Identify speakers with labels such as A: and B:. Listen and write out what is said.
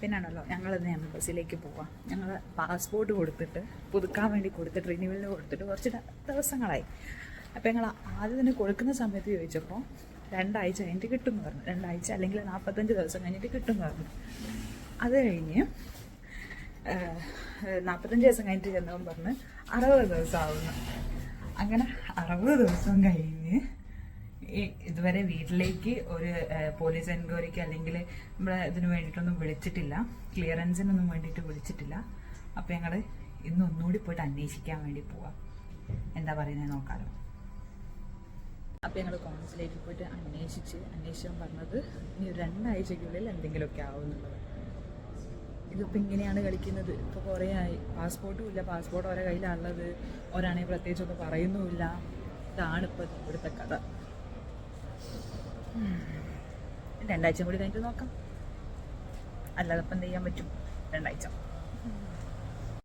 A: പിന്നാണല്ലോ ഞങ്ങളിന്ന് എംബസിയിലേക്ക് പോവാം. ഞങ്ങൾ പാസ്പോർട്ട് കൊടുത്തിട്ട് പുതുക്കാൻ വേണ്ടി കൊടുത്തിട്ട് റിന്യൂവലിന് കൊടുത്തിട്ട് കുറച്ച് ദിവസങ്ങളായി. അപ്പോൾ ഞങ്ങൾ ആദ്യം തന്നെ കൊടുക്കുന്ന സമയത്ത് ചോദിച്ചപ്പോൾ 2 ആഴ്ച കഴിഞ്ഞിട്ട് കിട്ടുമെന്ന് പറഞ്ഞു. 2 ആഴ്ച അല്ലെങ്കിൽ 45 ദിവസം കഴിഞ്ഞിട്ട് കിട്ടുമെന്ന് പറഞ്ഞു. അത് കഴിഞ്ഞ് 45 ദിവസം കഴിഞ്ഞിട്ട് ചെന്നവൻ പറഞ്ഞ് 60 ദിവസം ആവുന്നു. അങ്ങനെ 60 ദിവസം കഴിഞ്ഞ് ഇതുവരെ വീട്ടിലേക്ക് ഒരു പോലീസ് എൻക്വയറിക്ക് അല്ലെങ്കിൽ നമ്മളെ ഇതിന് വേണ്ടിയിട്ടൊന്നും വിളിച്ചിട്ടില്ല, ക്ലിയറൻസിനൊന്നും വേണ്ടിയിട്ട് വിളിച്ചിട്ടില്ല. അപ്പോൾ ഞങ്ങൾ ഇന്ന് ഒന്നുകൂടി പോയിട്ട് അന്വേഷിക്കാൻ വേണ്ടി പോവാം. എന്താ പറയുന്നത് നോക്കാമല്ലോ. അപ്പോൾ ഞങ്ങൾ കോൺസുലേറ്റിൽ പോയിട്ട് അന്വേഷിച്ചാൽ പറഞ്ഞത് ഇനി 2 ആഴ്ചയ്ക്കുള്ളിൽ എന്തെങ്കിലുമൊക്കെ ആവുമെന്നുള്ളത്. ഇതിപ്പോൾ ഇങ്ങനെയാണ് കളിക്കുന്നത്. ഇപ്പോൾ കുറേ ആയി, പാസ്പോർട്ടും ഇല്ല, പാസ്പോർട്ട് ഓരോ കയ്യിലുള്ളത്, ഒരാണെങ്കിൽ പ്രത്യേകിച്ചൊന്നും പറയുന്നുമില്ല. ഇതാണിപ്പോൾ ഇവിടുത്തെ കഥ. 2 ആഴ്ച കൂടി കഴിഞ്ഞിട്ട് നോക്കാം, അല്ലാതെ ഇപ്പം എന്ത് ചെയ്യാൻ പറ്റും. 2 ആഴ്ച